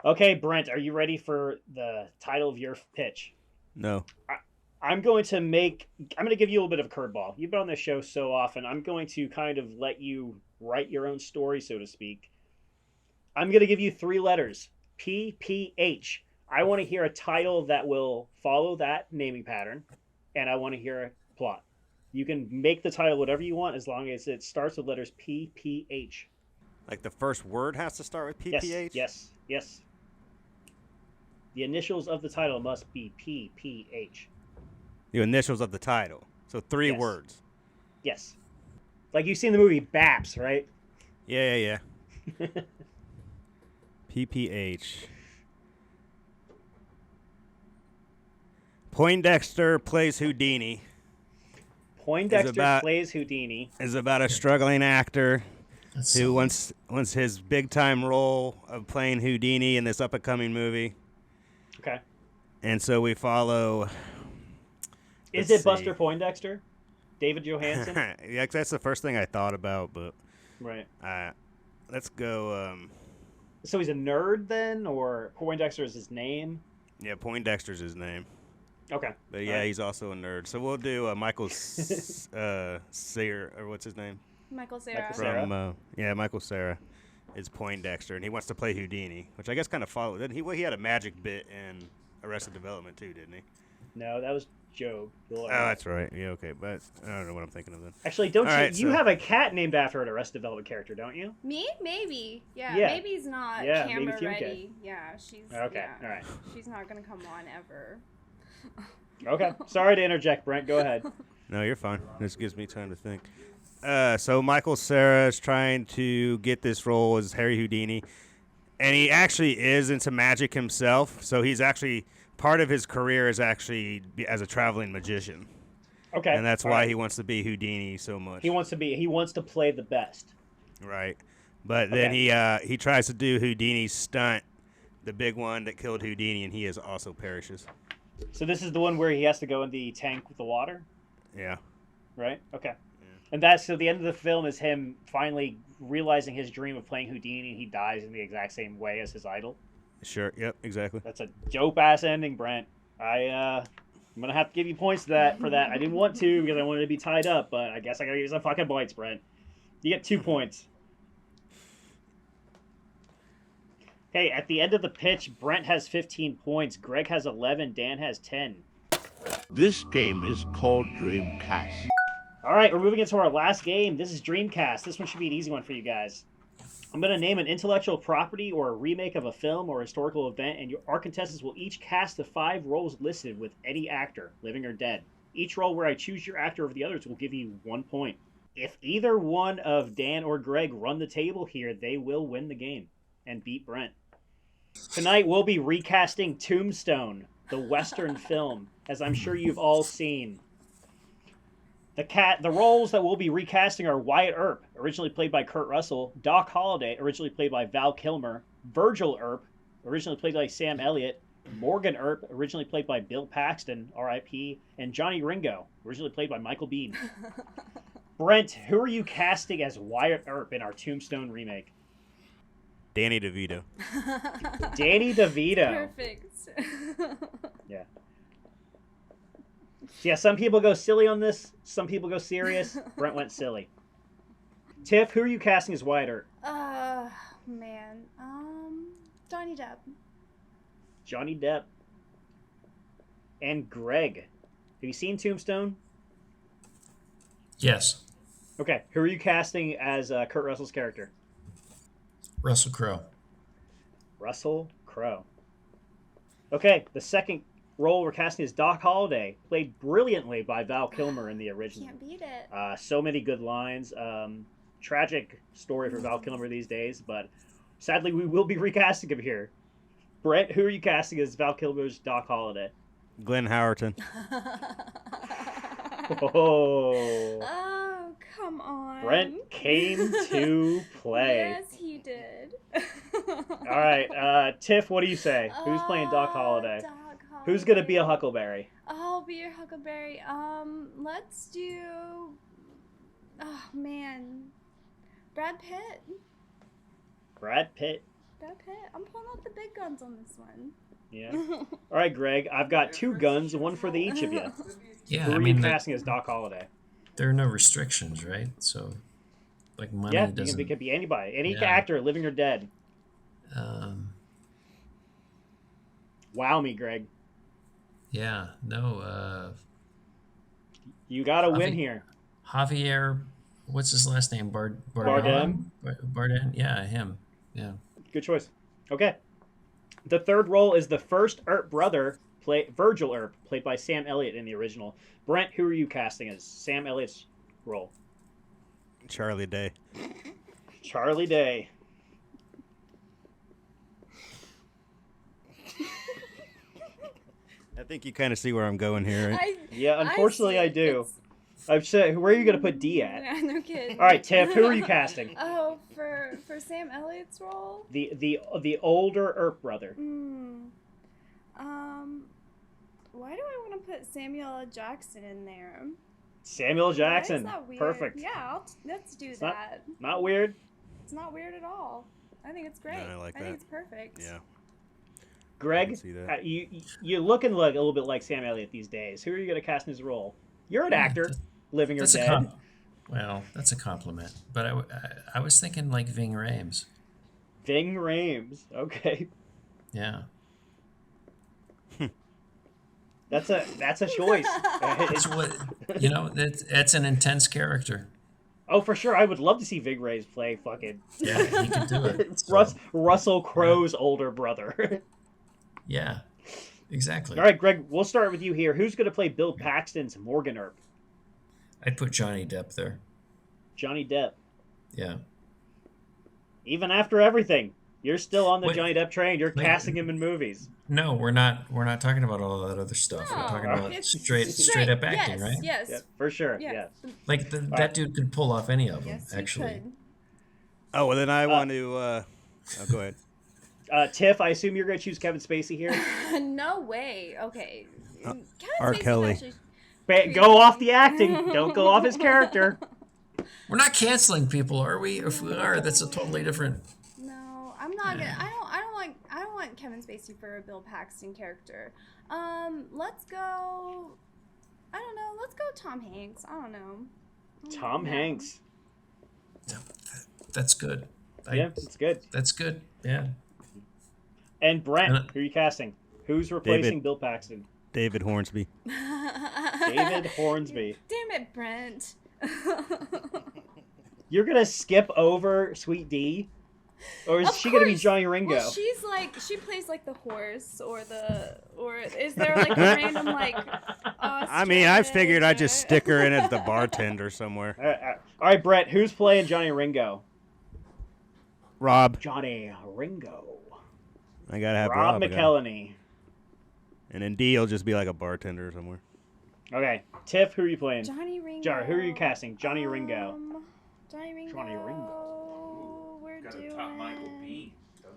Okay, Brent, are you ready for the title of your pitch? No. I'm going to give you a little bit of a curveball. You've been on this show so often. I'm going to kind of let you write your own story, so to speak. I'm going to give you 3 letters. PPH. I want to hear a title that will follow that naming pattern, and I want to hear a plot. You can make the title whatever you want as long as it starts with letters PPH. Like the first word has to start with PPH? Yes. The initials of the title must be PPH. The initials of the title. So 3 words. Yes. Like you've seen the movie Baps, right? Yeah. PPH. Poindexter plays Houdini. Poindexter plays Houdini. Is about a struggling actor who wants his big time role of playing Houdini in this up and coming movie. Okay. And so we follow. Is it Buster Poindexter? David Johansen? Yeah, that's the first thing I thought about, but right. Let's go. So he's a nerd then, or Poindexter is his name? Yeah, Poindexter's his name. Okay. But yeah, he's also a nerd. So we'll do Michael Cera, or what's his name? Michael Cera. From Michael Cera is Poindexter, and he wants to play Houdini, which I guess kind of followed. Didn't he? Well, he had a magic bit in Arrested Development too, didn't he? No, that was Joe. Oh, that's right. Yeah, okay, but I don't know what I'm thinking of then. Actually, you have a cat named after an Arrested Development character, don't you? Me? Maybe. Yeah. Maybe he's not camera ready. Yeah, she's okay. All right. She's not gonna come on ever. Okay. Sorry to interject, Brent. Go ahead. No, you're fine. This gives me time to think. So Michael Cera is trying to get this role as Harry Houdini, and he actually is into magic himself. So he's actually part of his career is actually as a traveling magician. Okay. And that's why he wants to be Houdini so much. He wants to play the best. Right. But then he tries to do Houdini's stunt, the big one that killed Houdini, and he also perishes. So this is the one where he has to go in the tank with the water? Yeah. Right? Okay. Yeah. And that's so the end of the film is him finally realizing his dream of playing Houdini, and he dies in the exact same way as his idol. Sure. Yep. Exactly. That's a dope ass ending, Brent. I'm gonna have to give you points for that. I didn't want to because I wanted to be tied up, but I guess I gotta give you some fucking points, Brent. You get 2 points. Okay, at the end of the pitch, Brent has 15 points, Greg has 11, Dan has 10. This game is called Dreamcast. All right, we're moving into our last game. This is Dreamcast. This one should be an easy one for you guys. I'm going to name an intellectual property or a remake of a film or historical event, and our contestants will each cast the 5 roles listed with any actor, living or dead. Each role where I choose your actor over the others will give you 1 point. If either one of Dan or Greg run the table here, they will win the game and beat Brent. Tonight we'll be recasting Tombstone, the Western film, as I'm sure you've all seen. The roles that we'll be recasting are Wyatt Earp, originally played by Kurt Russell, Doc Holliday, originally played by Val Kilmer, Virgil Earp, originally played by Sam Elliott, Morgan Earp, originally played by Bill Paxton, R.I.P., and Johnny Ringo, originally played by Michael Biehn. Brent, who are you casting as Wyatt Earp in our Tombstone remake? Danny DeVito. Danny DeVito. Perfect. Yeah. So yeah, some people go silly on this. Some people go serious. Brent went silly. Tiff, who are you casting as Wyatt Earp? Man. Johnny Depp. Johnny Depp. And Greg. Have you seen Tombstone? Yes. Okay, who are you casting as Kurt Russell's character? Russell Crowe. Russell Crowe. Okay, the second role we're casting is Doc Holliday, played brilliantly by Val Kilmer in the original. Can't beat it. So many good lines. Tragic story for Val Kilmer these days, but sadly we will be recasting him here. Brent, who are you casting as Val Kilmer's Doc Holliday? Glenn Howerton. Oh, Oh, come on. Brent came to play. Yes, he did. All right, Tiff, what do you say? Who's playing Doc Holliday? Doc Who's gonna be a Holliday. Huckleberry? I'll be your Huckleberry. Let's do. Oh man, Brad Pitt. Brad Pitt. Brad Pitt. I'm pulling out the big guns on this one. Yeah. All right, Greg. I've got two guns, one for the each of you. Yeah, Who I are mean, you casting as Doc Holliday? there are no restrictions, right? So, like, money Yeah, doesn't. it could be anybody, any Yeah. actor, living or dead. Um, Wow me, Greg. yeah, no. You got to win Javi- here. Javier, what's his last name? Bardem? Bardem. Yeah, him. Yeah. Good choice. Okay. The third role is the first Earp brother, Virgil Earp, played by Sam Elliott in the original. Brent, who are you casting as Sam Elliott's role? Charlie Day. Charlie Day. I think you kind of see where I'm going here, right? Yeah, unfortunately I do. It's- I've said, where are you going to put D at? Yeah, no kidding. All right, Tiff, who are you casting? Oh, for Sam Elliott's role. The older Earp brother. Why do I want to put Samuel L. Jackson in there? Samuel Jackson. Why is that weird? Perfect. Yeah, let's do It's that. Not weird. It's not weird at all. I think it's great. I like think that. it's perfect. Yeah. Greg, I can see that. you looking like a little bit like Sam Elliott these days. Who are you going to cast in his role? You're an actor, living or That's dead. Well, that's a compliment. But I was thinking like Ving Rhames. Ving Rhames. Okay, Yeah. that's a choice. It's what you know. That's an intense character. Oh, for sure. I would love to see Ving Rhames play fucking Yeah, he can do it. So, Russell Crowe's older brother. yeah, exactly. All right, Greg, we'll start with you here. Who's going to play Bill Paxton's Morgan Earp? I'd put Johnny Depp there. Johnny Depp. Yeah. Even after everything, you're still on the Wait. Johnny Depp train. You're Wait. casting him in movies. No, we're not. We're not talking about all that other stuff. We're No, talking about it's straight up acting, yes, right? Yes. Yeah, for sure. Yes. Yeah. Like that dude could pull off any of them. Yes, he actually. could. Oh, well, then I want to. Oh, go ahead. Tiff, I assume you're going to choose Kevin Spacey here. No way. Okay. Kevin R. Spacey's Kelly. actually Go off the acting. Don't go off his character. We're not canceling people, are we? If we are, that's a totally different. No, I'm not gonna. I don't want Kevin Spacey for a Bill Paxton character. Let's go. I don't know. Let's go Tom Hanks. I don't know. Tom Hanks. That's good. Yeah, it's good. That's good. Yeah. And Brent, who are you casting? Who's replacing Bill Paxton? David Hornsby. David Hornsby. Damn it, Brent. You're going to skip over Sweet D? Or is Of she going to be course. Johnny Ringo? Well, she plays like the horse or is there like a random like I mean, I figured I'd just stick her in as the bartender somewhere. All right, Brett, who's playing Johnny Ringo? Rob. Johnny Ringo. I gotta have Rob Rob again. McElhenney. And then D will just be like a bartender somewhere. Okay, Tiff, who are you playing? Johnny Ringo. Jar, who are you casting? Johnny Ringo. Johnny Ringo. Johnny Ringo. We're Got doing. to top Michael Bean.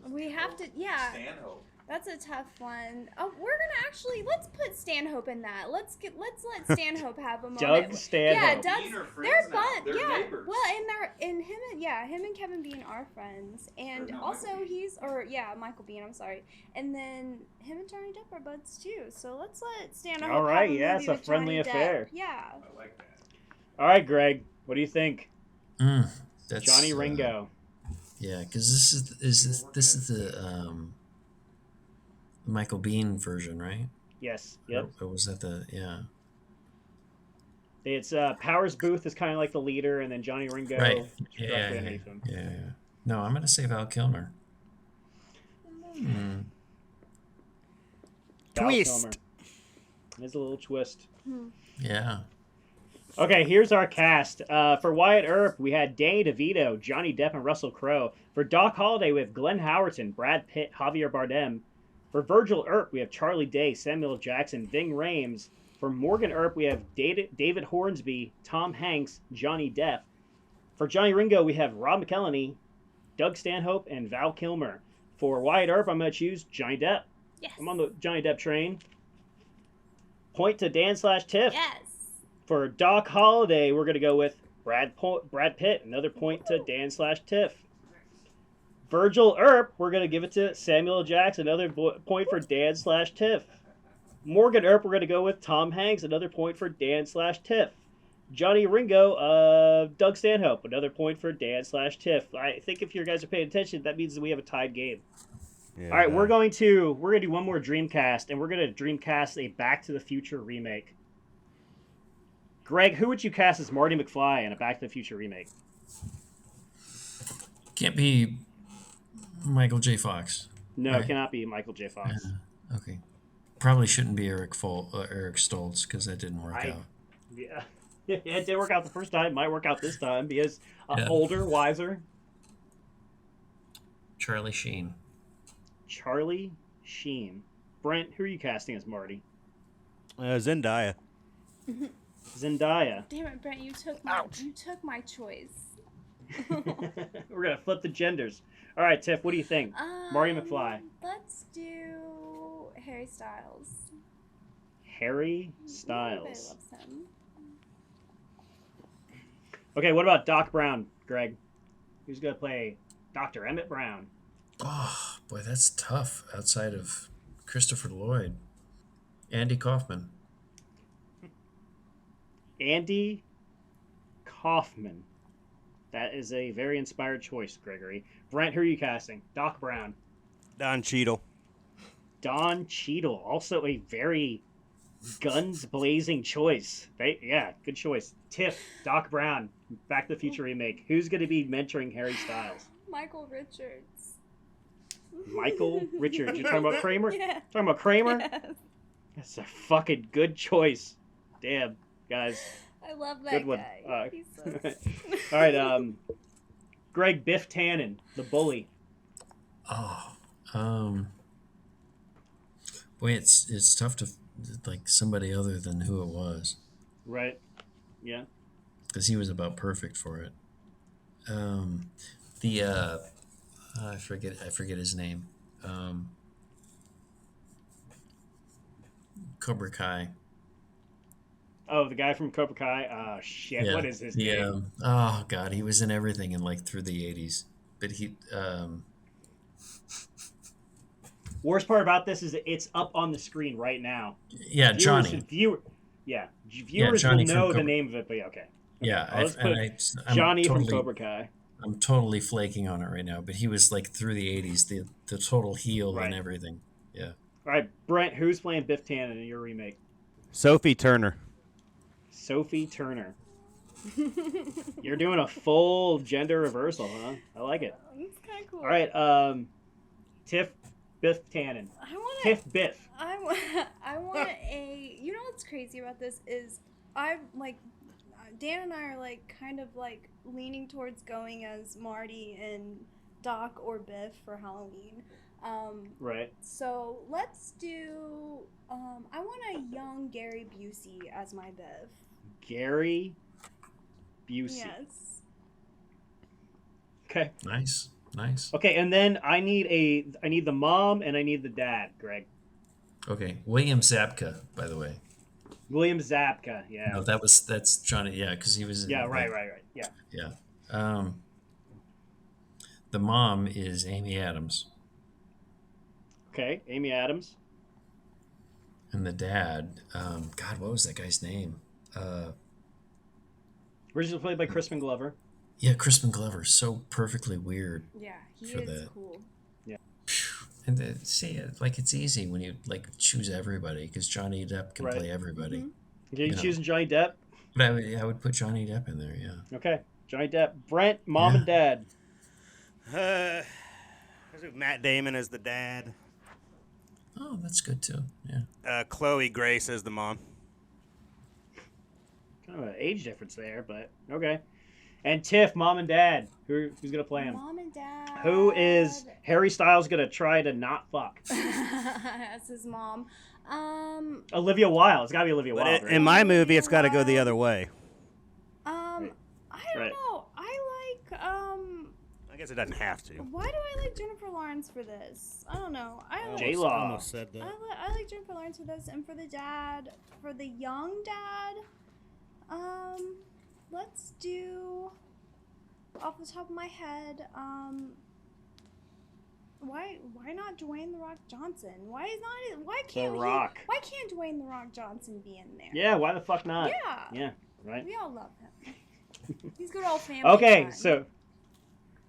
We have to, yeah. Stanhope. That's a tough one. Oh, we're gonna actually let's put Stanhope in that. Let's let Stanhope have a moment. Doug Stanhope. Yeah, Bean Doug's. are friends They're now. fun. They're Yeah. neighbors. Well, and him and Kevin Bean are friends, and no, also Michael Biehn. Michael Bean. I'm sorry, and then him and Johnny Depp are buds too. So let's let Stanhope. All right, have a yeah, movie it's a with friendly Johnny Depp. affair. Yeah. I like that. All right, Greg, what do you think? That's Johnny Ringo. Yeah, because this is the Michael Bean version, right? Yes. Yep. Or was that the It's Powers Booth is kind of like the leader, and then Johnny Ringo. right? directly Yeah. underneath him. No, I'm gonna say Val Kilmer. Val Twist. Kilmer. There's a little twist. Yeah. Okay, here's our cast. For Wyatt Earp, we had Danny DeVito, Johnny Depp, and Russell Crowe. For Doc Holliday, we have Glenn Howerton, Brad Pitt, Javier Bardem. For Virgil Earp, we have Charlie Day, Samuel Jackson, Ving Rhames. For Morgan Earp, we have David Hornsby, Tom Hanks, Johnny Depp. For Johnny Ringo, we have Rob McElhenney, Doug Stanhope, and Val Kilmer. For Wyatt Earp, I'm going to choose Johnny Depp. Yes. I'm on the Johnny Depp train. Point to Dan/Tiff. Yes. For Doc Holliday, we're going to go with Brad Pitt. Another point to Dan/Tiff. Virgil Earp, we're going to give it to Samuel Jackson. Another point for Dan/Tiff. Morgan Earp, we're going to go with Tom Hanks. Another point for Dan/Tiff. Johnny Ringo, Doug Stanhope. Another point for Dan/Tiff. I think if you guys are paying attention, that means that we have a tied game. Yeah. All right, we're going to do one more Dreamcast, and we're going to Dreamcast a Back to the Future remake. Greg, who would you cast as Marty McFly in a Back to the Future remake? Can't be Michael J. Fox. No, Right. it cannot be Michael J. Fox. Okay. Probably shouldn't be Eric Stoltz because that didn't work out. Yeah. It didn't work out the first time. Might work out this time because Yeah. older, wiser. Charlie Sheen. Charlie Sheen. Brent, who are you casting as Marty? Zendaya. Zendaya. Damn it, Brent! You took my choice. We're gonna flip the genders. All right, Tiff, what do you think? Marty McFly. Let's do Harry Styles. Harry Everybody Styles. loves him. Okay, what about Doc Brown, Greg? Who's gonna play Dr. Emmett Brown? Oh boy, that's tough. Outside of Christopher Lloyd, Andy Kaufman. Andy Kaufman. That is a very inspired choice, Gregory. Brent, who are you casting? Doc Brown. Don Cheadle. Don Cheadle. Also a very guns blazing choice. Yeah, good choice. Tiff, Doc Brown, Back to the Future remake. Who's going to be mentoring Harry Styles? Michael Richards. Michael Richards. You're talking about Kramer? Yeah. Talking about Kramer? Yes. That's a fucking good choice. Damn, guys. I love that Good one. guy. He's so... All right, Greg, Biff Tannen, the bully. Oh, boy, it's tough to like somebody other than who it was Right. Yeah. because he was about perfect for it. I forget his name. Cobra Kai. Oh, the guy from Cobra Kai. Oh shit! Yeah, What is his name? Oh god, he was in everything in like through the 80s. But he Worst part about this is it's up on the screen right now. yeah, Johnny. Viewers Johnny will from know the Cobra- name of it, but yeah, okay. Yeah, Let's put I'm Johnny totally, from Cobra Kai. I'm totally flaking on it right now, but he was like through the 80s, the total heel Right. and everything. Yeah. All right, Brent, who's playing Biff Tannen in your remake? Sophie Turner. Sophie Turner. You're doing a full gender reversal, huh? I like it. It's kind of cool. All right, Tiff, Biff Tannen. I want Tiff Biff. I want a. You know what's crazy about this is I'm like, Dan and I are like kind of like leaning towards going as Marty and Doc or Biff for Halloween. Right. So let's do. I want want a young Gary Busey as my Bev. Gary Busey. Yes. Okay. Nice. Okay, and then I need the mom and I need the dad, Greg. Okay, William Zabka, by the way. William Zabka, yeah. No, that's Johnny. Yeah, because he was. Yeah, right. Yeah. Yeah. The mom is Amy Adams, Okay, Amy Adams. and the dad. God, what was that guy's name? Originally played by Crispin Glover. Yeah, Crispin Glover. So perfectly weird. Yeah, he For is the- cool. And see, like it's easy when you like choose everybody because Johnny Depp can Right. play everybody. Okay, you Yeah. choosing Johnny Depp? But I would put Johnny Depp in there. Yeah. Okay, Johnny Depp. Brent, mom and dad. Let's do Matt Damon as the dad. Oh, that's good too. Yeah. Chloe Grace as the mom. Kind of an age difference there, but okay. And Tiff, mom and dad. Who's gonna play him? Mom and dad. Who is Harry Styles gonna try to not fuck? That's his mom. Olivia Wilde. It's gotta be Olivia But Wilde. Right? in my movie, it's got to go the other way. I don't Right. know. I like I guess it doesn't have to. Why do I like Jennifer Lawrence for this? I don't know. J-Law. Almost said that. I like Jennifer Lawrence for this, and for the dad, for the young dad, let's do off the top of my head, why not Dwayne the Rock Johnson? Why can't Rock. Why can't Dwayne the Rock Johnson be in there? Yeah, why the fuck not? Yeah. Yeah, right. We all love him. He's good old family. Okay, fun. so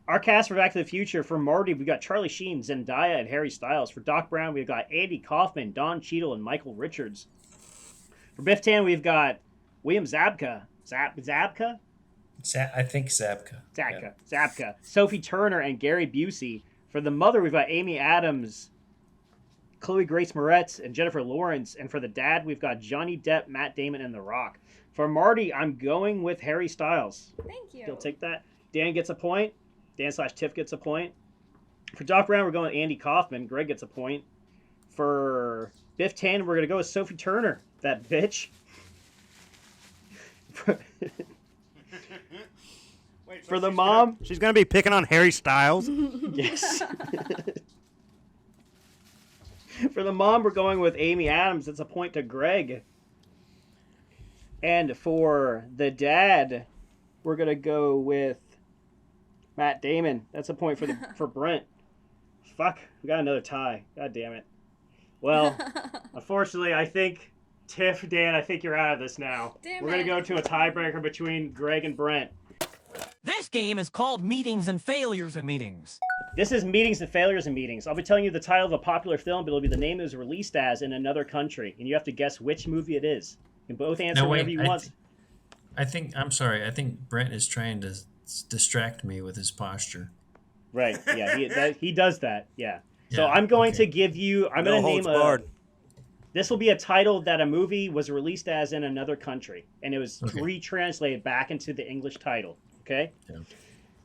our cast for Back to the Future, for Marty, we got Charlie Sheen, Zendaya, and Harry Styles. For Doc Brown, we've got Andy Kaufman, Don Cheadle, and Michael Richards. For Biff Tannen, we've got William Zabka. Zabka? I think Zabka. Zabka. Sophie Turner, and Gary Busey. For the mother, we've got Amy Adams, Chloe Grace Moretz, and Jennifer Lawrence. And for the dad, we've got Johnny Depp, Matt Damon, and The Rock. For Marty, I'm going with Harry Styles. Thank you. You'll take that. Dan gets a point. Dan/Tiff gets a point. For Doc Brown, we're going with Andy Kaufman. Greg gets a point. For Biff Tannen, we're going to go with Sophie Turner. That bitch. For the mom. She's going to be picking on Harry Styles. Yes. For the mom, we're going with Amy Adams. That's a point to Greg. And for the dad, we're going to go with Matt Damon. That's a point for Brent. Fuck, we got another tie. God damn it. Well, unfortunately, I think Tiff, Dan, I think you're out of this now. Damn We're going to it. go to a tiebreaker between Greg and Brent. This game is called Meetings and Failures of Meetings. This is Meetings and Failures and Meetings. I'll be telling you the title of a popular film, but it'll be the name it was released as in another country, and you have to guess which movie it is. You can both answer whatever you want. I'm sorry. I think Brent is trying to distract me with his posture. Right, yeah, he does that, yeah. So Yeah, I'm going okay. to give you, I'm No going to holds name a, barred. this will be a title that a movie was released as in another country, and it was Okay. retranslated back into the English title, okay? Yeah.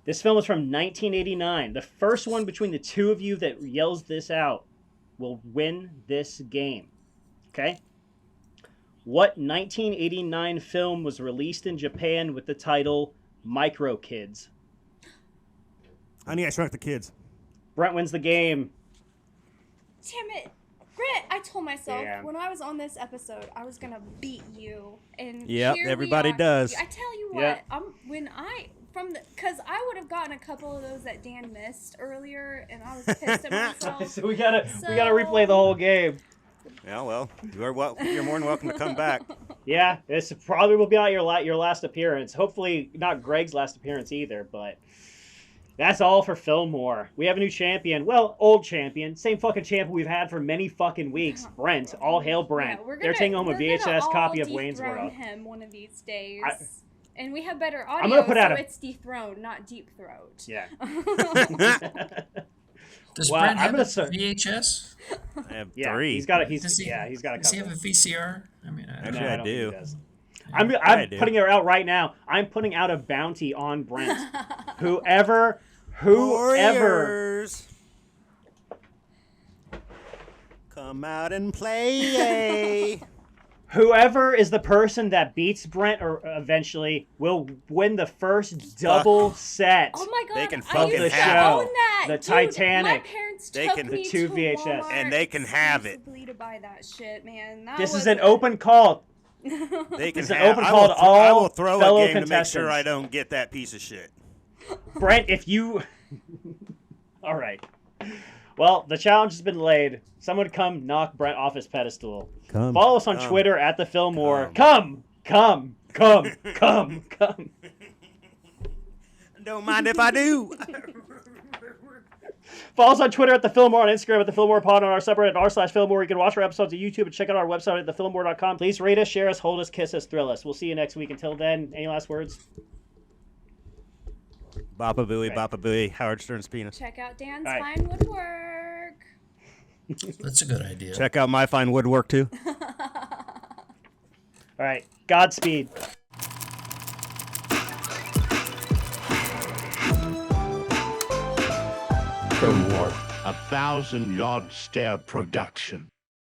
This film is from 1989. The first one between the two of you that yells this out will win this game, okay? What 1989 film was released in Japan with the title Micro Kids? Honey, I Shrunk the Kids. Brent wins the game. Damn it. Brent, I told myself Damn. when I was on this episode, I was gonna beat you. And Yep, here we everybody are. does. I tell you what, Yeah. because I would have gotten a couple of those that Dan missed earlier, and I was pissed at myself. So we gotta replay the whole game. Yeah, well, you're more than welcome to come back. Yeah, this probably will be out your last appearance. Hopefully not Greg's last appearance either, but that's all for Filmwar. We have a new champion. Well, old champion. Same fucking champion we've had for many fucking weeks. Brent. All hail Brent. Yeah, They're taking home a we're VHS gonna copy all of Wayne's dethrone World. him one of these days. And we have better I'm audio, gonna put out so a- it's dethroned, not deep throat. Yeah. Does Well, Brent I'm have gonna a start- VHS? I have Yeah, 3. he's got a Does he have a VCR? I mean, I Actually, No, I don't do. think he does. I'm I do. putting it out right now. I'm putting out a bounty on Brent. Whoever Warriors, come out and play. Whoever is the person that beats Brent or eventually will win the first double set. Oh my god! They can I fucking used to have own that. the Dude, Titanic. My parents They took can- me the two to VHS. Walmart And they can have it. exclusively to buy that shit, man. That This was is an open call. They can It's an have. open I call will, to throw, I all will throw fellow a game to make sure contestants. I don't get that piece of shit. Brent, if you... All right. Well, the challenge has been laid. Someone come knock Brent off his pedestal. Follow us on Twitter at the Film War. Come. Don't mind if I do. Follow us on Twitter at the Film War, on Instagram at the Film War Pod, on our subreddit at r/Film War. You can watch our episodes on YouTube and check out our website at thefilmwar.com. Please rate us, share us, hold us, kiss us, thrill us. We'll see you next week. Until then, any last words? Boppa booey, Howard Stern's penis. Check out Dan's All right. fine woodwork. That's a good idea. Check out my fine woodwork too. All right. Godspeed. Filmwar, a 1,000-yard stare production.